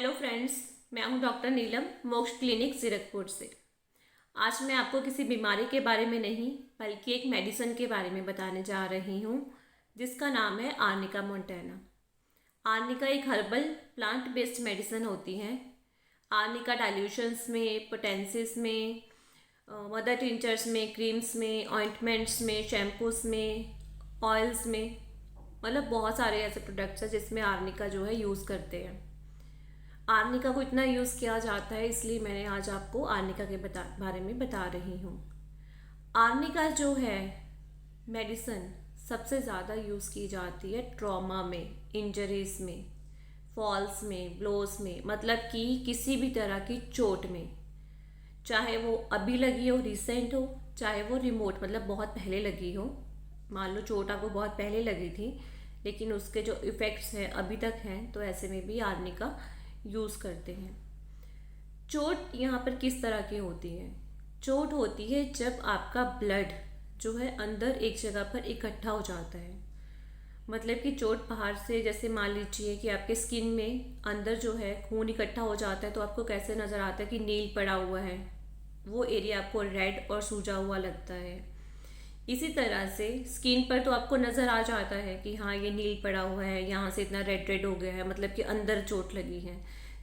Hello friends, मैं हूं doctor नीलम मोक्ष क्लिनिक जीरकपुर से। आज मैं आपको किसी बीमारी के बारे में नहीं बल्कि एक मेडिसिन के बारे में बताने जा रही हूं, जिसका नाम है आर्निका मोंटैना। आर्निका एक हर्बल प्लांट बेस्ड मेडिसिन होती है। आर्निका डाइल्यूशंस में, पोटेंसिस में, मदर टिंचर्स में, क्रीम्स में, ऑइंटमेंट्स में, शैम्पूस में, ऑयल्स में, मतलब बहुत सारे ऐसे प्रोडक्ट्स हैं जिसमें आर्निका जो है यूज़ करते हैं। आर्निका को इतना यूज़ किया जाता है, इसलिए मैंने आज आपको आर्निका के बारे में बता रही हूँ। आर्निका जो है मेडिसिन सबसे ज़्यादा यूज़ की जाती है ट्रॉमा में, इंजरीज में, फॉल्स में, ब्लोस में, मतलब कि किसी भी तरह की चोट में, चाहे वो अभी लगी हो, रिसेंट हो, चाहे वो रिमोट मतलब बहुत पहले लगी हो। मान लो चोट आपको बहुत पहले लगी थी लेकिन उसके जो इफ़ेक्ट्स हैं अभी तक हैं, तो ऐसे में भी आर्निका यूज़ करते हैं। चोट यहाँ पर किस तरह की होती है? चोट होती है जब आपका ब्लड जो है अंदर एक जगह पर इकट्ठा हो जाता है। मतलब कि चोट बाहर से, जैसे मान लीजिए कि आपके स्किन में अंदर जो है खून इकट्ठा हो जाता है, तो आपको कैसे नज़र आता है कि नील पड़ा हुआ है, वो एरिया आपको रेड और सूजा हुआ लगता है। इसी तरह से स्किन पर तो आपको नज़र आ जाता है कि हाँ ये नील पड़ा हुआ है, यहाँ से इतना रेड रेड हो गया है, मतलब कि अंदर चोट लगी है।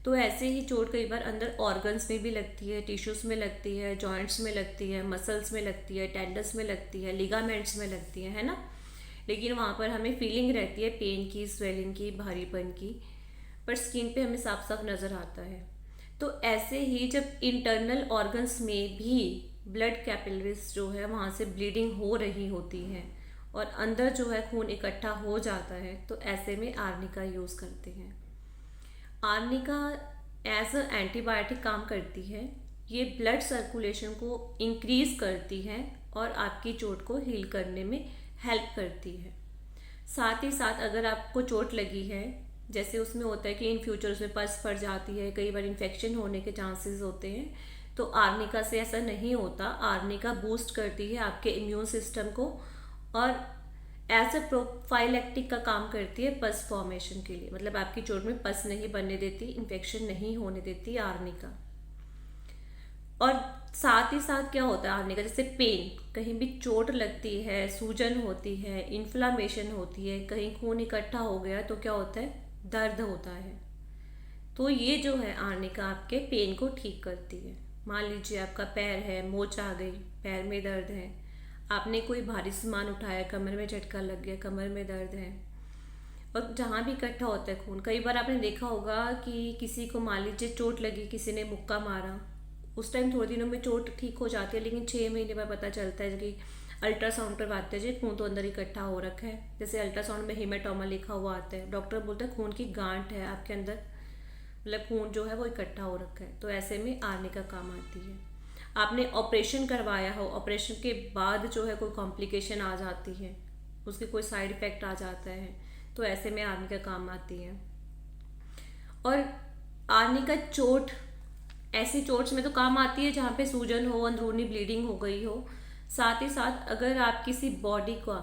तो ऐसे ही चोट कई बार अंदर ऑर्गन्स में भी लगती है, टिश्यूज़ में लगती है, जॉइंट्स में लगती है, मसल्स में लगती है, टेंडन्स में लगती है, लिगामेंट्स में लगती है ना। लेकिन वहाँ पर हमें फीलिंग रहती है पेन की, स्वेलिंग की, भारीपन की, पर स्किन पे हमें साफ साफ नज़र आता है। तो ऐसे ही जब इंटरनल ऑर्गन्स में भी ब्लड कैपिलरीज जो है वहाँ से ब्लीडिंग हो रही होती है और अंदर जो है खून इकट्ठा हो जाता है, तो ऐसे में आर्निका यूज़ करते हैं। आर्निका एज अ एंटीबायोटिक काम करती है। ये ब्लड सर्कुलेशन को इंक्रीज करती है और आपकी चोट को हील करने में हेल्प करती है। साथ ही साथ अगर आपको चोट लगी है, जैसे उसमें होता है कि इन फ्यूचर उसमें पस पड़ जाती है, कई बार इन्फेक्शन होने के चांसेस होते हैं, तो आर्निका से ऐसा नहीं होता। आर्निका बूस्ट करती है आपके इम्यून सिस्टम को और एज अ प्रोफाइलेक्टिक का काम करती है पस फॉर्मेशन के लिए। मतलब आपकी चोट में पस नहीं बनने देती, इन्फेक्शन नहीं होने देती आर्निका। और साथ ही साथ क्या होता है आर्निका, जैसे पेन, कहीं भी चोट लगती है, सूजन होती है, इन्फ्लामेशन होती है, कहीं खून इकट्ठा हो गया तो क्या होता है, दर्द होता है। तो ये जो है आर्निका आपके पेन को ठीक करती है। मान लीजिए आपका पैर है, मोच आ गई, पैर में दर्द है, आपने कोई भारी सामान उठाया, कमर में झटका लग गया, कमर में दर्द है, और जहाँ भी इकट्ठा होता है खून, कई बार आपने देखा होगा कि किसी को मान लीजिए चोट लगी, किसी ने मुक्का मारा, उस टाइम थोड़े दिनों में चोट ठीक हो जाती है, लेकिन 6 महीने बाद पता चलता है कि अल्ट्रासाउंड करवाते हैं जी खून तो अंदर इकट्ठा हो रखा है। जैसे अल्ट्रासाउंड में हेमाटोमा लिखा हुआ आता है, डॉक्टर बोलता है खून की गांठ है आपके अंदर, मतलब खून जो है वो इकट्ठा हो रखा है। तो ऐसे में आर्निका काम आती है। आपने ऑपरेशन करवाया हो, ऑपरेशन के बाद जो है कोई कॉम्प्लिकेशन आ जाती है, उसके कोई साइड इफेक्ट आ जाता है, तो ऐसे में आर्निका काम आती है। और आर्निका चोट, ऐसी चोट्स में तो काम आती है जहाँ पे सूजन हो, अंदरूनी ब्लीडिंग हो गई हो। साथ ही साथ अगर आप किसी बॉडी का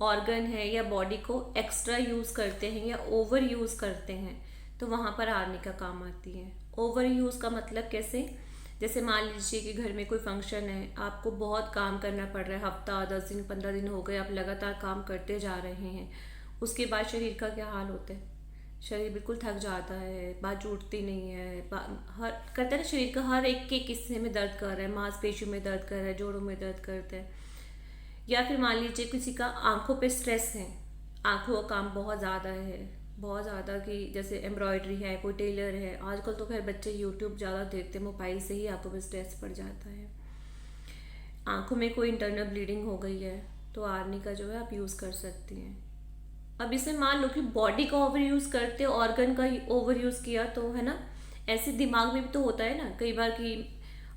ऑर्गन है या बॉडी को एक्स्ट्रा यूज़ करते हैं या ओवर यूज़ करते हैं, तो वहाँ पर आर्निका काम आती है। ओवर यूज़ का मतलब कैसे? जैसे मान लीजिए कि घर में कोई फंक्शन है, आपको बहुत काम करना पड़ रहा है, हफ्ता 10 दिन 15 दिन हो गए आप लगातार काम करते जा रहे हैं, उसके बाद शरीर का क्या हाल होता है? शरीर बिल्कुल थक जाता है, बाजू उठती नहीं है, हर करता है ना, शरीर का हर एक के हिस्से में दर्द कर रहा है, मांसपेशियों में दर्द कर रहा है, जोड़ों में दर्द करता है। या फिर मान लीजिए किसी का आंखों पे स्ट्रेस है, आंखों का काम बहुत ज़्यादा है, बहुत ज़्यादा, कि जैसे एम्ब्रॉयडरी है, कोई टेलर है, आजकल तो खैर बच्चे यूट्यूब ज़्यादा देखते हैं, मोबाइल से ही आंखों पे स्ट्रेस पड़ जाता है। आंखों में कोई इंटरनल ब्लीडिंग हो गई है, तो आर्निका जो है आप यूज़ कर सकती हैं। अब इसे मान लो कि बॉडी का ओवर यूज़ करते, ऑर्गन का ओवर यूज़ किया, तो है ना, ऐसे दिमाग में भी तो होता है ना कई बार कि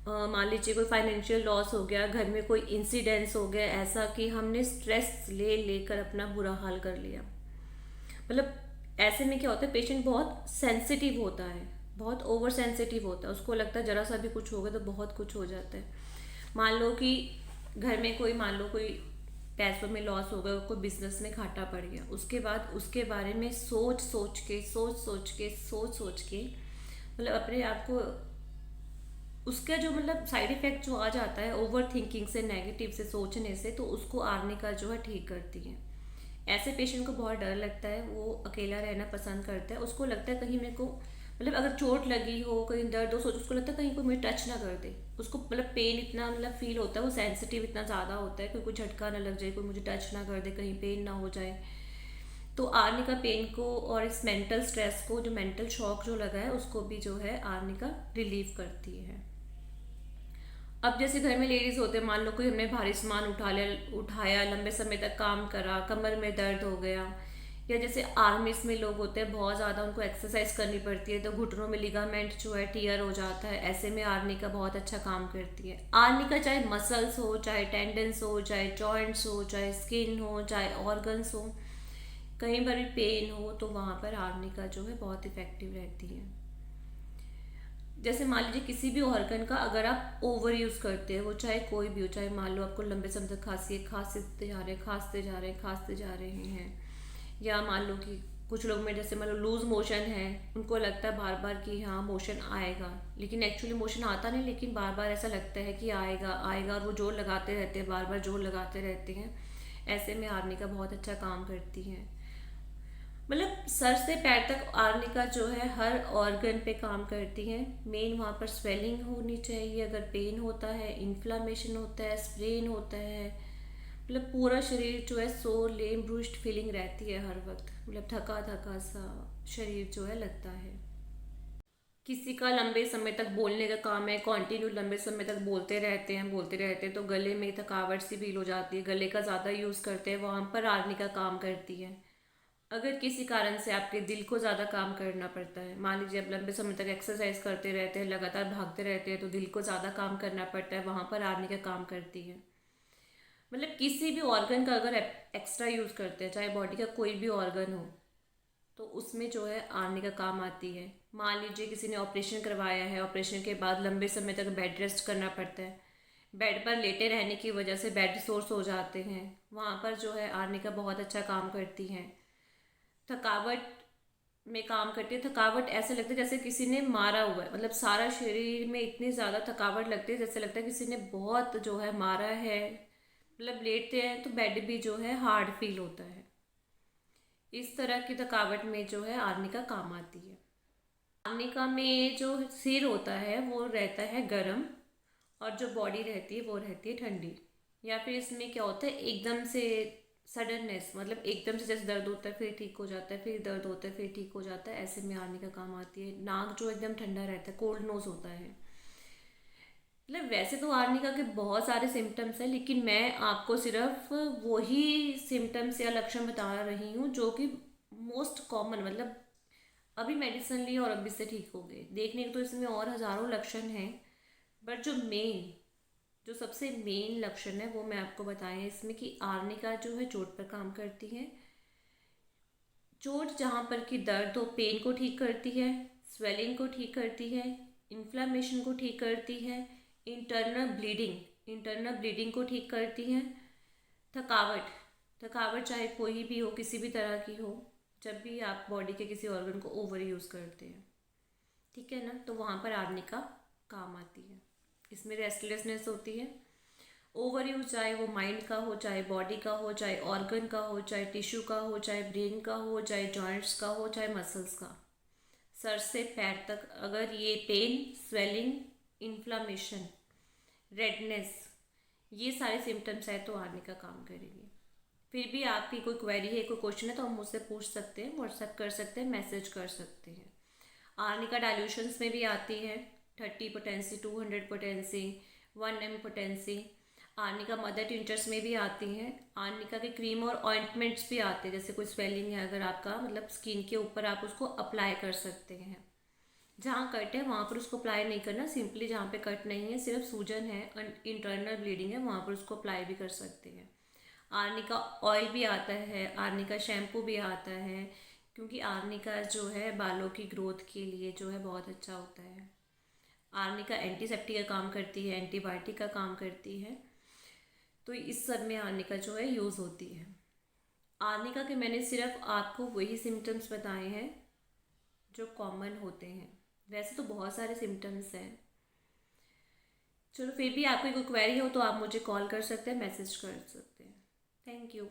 मान लीजिए कोई फाइनेंशियल लॉस हो गया, घर में कोई इंसिडेंस हो गया ऐसा कि हमने स्ट्रेस ले लेकर अपना बुरा हाल कर लिया। मतलब ऐसे में क्या होता है, पेशेंट बहुत सेंसिटिव होता है, बहुत ओवर सेंसिटिव होता है, उसको लगता है जरा सा भी कुछ हो गया तो बहुत कुछ हो जाता है। मान लो कि घर में कोई, मान लो कोई पैसों में लॉस हो गया, कोई बिजनेस में घाटा पड़ गया, उसके बाद उसके बारे में सोच सोच के मतलब अपने आप को उसका जो मतलब साइड इफ़ेक्ट जो आ जाता है ओवर थिंकिंग से, नेगेटिव से सोचने से, तो उसको आर्निका जो है ठीक करती है। ऐसे पेशेंट को बहुत डर लगता है, वो अकेला रहना पसंद करता है, उसको लगता है कहीं मेरे को मतलब अगर चोट लगी हो, कहीं दर्द हो, सोच उसको लगता है कहीं कोई मुझे टच ना कर दे। उसको मतलब पेन इतना मतलब फील होता है, वो सेंसिटिव इतना ज़्यादा होता है, कोई झटका ना लग जाए, कोई मुझे टच ना कर दे, कहीं पेन ना हो जाए। तो आर्निका पेन को और इस मेंटल स्ट्रेस को, जो मेंटल शॉक जो लगा है, उसको भी जो है आर्निका रिलीव करती है। अब जैसे घर में लेडीज होते हैं, मान लो कोई हमने भारी सामान उठाया, लंबे समय तक काम करा, कमर में दर्द हो गया, या जैसे आर्मीज में लोग होते हैं बहुत ज़्यादा उनको एक्सरसाइज करनी पड़ती है, तो घुटनों में लिगामेंट जो है टियर हो जाता है, ऐसे में आर्निका बहुत अच्छा काम करती है। आर्निका चाहे मसल्स हो, चाहे टेंडन्स हो, चाहे जॉइंट्स हो, चाहे स्किन हो, चाहे ऑर्गन्स हो, कहीं पर भी पेन हो, तो वहाँ पर आर्निका जो है बहुत इफेक्टिव रहती है। जैसे मान लीजिए किसी भी ऑर्गन का अगर आप ओवर यूज़ करते हैं, वो चाहे कोई भी हो, चाहे मान लो आपको लंबे समय तक खांसते जा रहे हैं, खांसते जा रहे हैं, या मान लो कि कुछ लोग में जैसे मान लो लूज मोशन है, उनको लगता है बार बार कि हाँ मोशन आएगा, लेकिन एक्चुअली मोशन आता नहीं, लेकिन बार बार ऐसा लगता है कि आएगा आएगा, और वो जोर लगाते रहते हैं, बार बार जोर लगाते रहते हैं। ऐसे में आर्निका बहुत अच्छा काम करती है। मतलब सर से पैर तक आर्निका जो है हर ऑर्गन पे काम करती है। मेन वहाँ पर स्वेलिंग होनी चाहिए, अगर पेन होता है, इन्फ्लामेशन होता है, स्प्रेन होता है, मतलब पूरा शरीर जो है सोर लेम ब्रूस्ड फीलिंग रहती है हर वक्त, मतलब थका थका सा शरीर जो है लगता है। किसी का लंबे समय तक बोलने का काम है, कंटिन्यू लंबे समय तक बोलते रहते हैं, तो गले में थकावट सी फील हो जाती है, गले का ज़्यादा यूज़ करते हैं, वहाँ पर आर्निका काम करती है। अगर किसी कारण से आपके दिल को ज़्यादा काम करना पड़ता है, मान लीजिए आप लंबे समय तक एक्सरसाइज करते रहते हैं, लगातार भागते रहते हैं, तो दिल को ज़्यादा काम करना पड़ता है, वहाँ पर आर्निका काम करती है। मतलब किसी भी ऑर्गन का अगर एक्स्ट्रा यूज़ करते हैं, चाहे बॉडी का कोई भी ऑर्गन हो, तो उसमें जो है आर्निका काम आती है। मान लीजिए किसी ने ऑपरेशन करवाया है, ऑपरेशन के बाद लंबे समय तक बेड रेस्ट करना पड़ता है, बेड पर लेटे रहने की वजह से बेड सोर्स हो जाते हैं, वहाँ पर जो है आर्निका बहुत अच्छा काम करती है। थकावट में काम करती है, थकावट ऐसे लगता है जैसे किसी ने मारा हुआ है, मतलब सारा शरीर में इतनी ज़्यादा थकावट लगती है, जैसे लगता है किसी ने बहुत जो है मारा है। मतलब लेटते हैं तो बेड भी जो है हार्ड फील होता है। इस तरह की थकावट में जो है आर्निका काम आती है। आर्निका में जो सिर होता है वो रहता है गर्म, और जो बॉडी रहती है वो रहती है ठंडी। या फिर इसमें क्या होता है, एकदम से सडननेस, मतलब एकदम से जैसे दर्द होता है फिर ठीक हो जाता है, फिर दर्द होता है फिर ठीक हो जाता है, ऐसे में आर्निका काम आती है। नाक जो एकदम ठंडा रहता है, कोल्ड नोज होता है। मतलब वैसे तो आर्निका के बहुत सारे सिम्टम्स हैं, लेकिन मैं आपको सिर्फ वही सिम्टम्स या लक्षण बता रही हूँ जो कि मोस्ट कॉमन, मतलब अभी मेडिसिन ली और अभी से ठीक हो गए। देखने को तो इसमें और हज़ारों लक्षण हैं, बट जो सबसे मेन लक्षण है वो मैं आपको बताए हैं इसमें, कि आर्निका जो है चोट पर काम करती है। चोट जहाँ पर कि दर्द हो, पेन को ठीक करती है, स्वेलिंग को ठीक करती है, इन्फ्लामेशन को ठीक करती है, इंटरनल ब्लीडिंग को ठीक करती है। थकावट थकावट चाहे कोई भी हो, किसी भी तरह की हो, जब भी आप बॉडी के किसी ऑर्गन को ओवर यूज़ करते हैं, ठीक है ना, तो वहाँ पर आर्निका काम आती है। इसमें रेस्टलेसनेस होती है। ओवर यूज चाहे वो माइंड का हो, चाहे बॉडी का हो, चाहे ऑर्गन का हो, चाहे टिश्यू का हो, चाहे ब्रेन का हो, चाहे जॉइंट्स का हो, चाहे मसल्स का, सर से पैर तक अगर ये पेन, स्वेलिंग, इन्फ्लामेशन, रेडनेस, ये सारे सिम्टम्स है तो आर्निका काम करेगी। फिर भी आपकी कोई क्वेरी है, कोई क्वेश्चन है, तो आप मुझसे पूछ सकते हैं, व्हाट्सएप कर सकते हैं, मैसेज कर सकते हैं। आर्निका डाइल्यूशंस में भी आती है, 30 potency, 200 potency, 1 m potency. Arnica mother tinctures में भी आती हैं। आर्निका के क्रीम और ऑइंटमेंट्स भी आते हैं, जैसे कोई स्वेलिंग है अगर आपका, मतलब स्किन के ऊपर आप उसको अप्लाई कर सकते हैं। जहाँ कट है वहाँ पर उसको अप्लाई नहीं करना, सिंपली जहाँ पे कट नहीं है, सिर्फ सूजन है, इंटरनल ब्लीडिंग है, वहाँ पर उसको अप्लाई भी कर सकते हैं। आर्निका ऑयल भी आता है, आर्निका शैम्पू भी आता है, क्योंकि आर्निका जो है बालों की ग्रोथ के लिए जो है बहुत अच्छा होता है। आर्निका एंटीसेप्टिक का काम करती है, एंटीबायोटिक का काम करती है, तो इस सब में आर्निका जो है यूज़ होती है। आर्निका के मैंने सिर्फ आपको वही सिम्टम्स बताए हैं जो कॉमन होते हैं। वैसे तो बहुत सारे सिम्टम्स हैं। चलो फिर भी आपकी कोई क्वेरी हो तो आप मुझे कॉल कर सकते हैं, मैसेज कर सकते हैं। Thank you.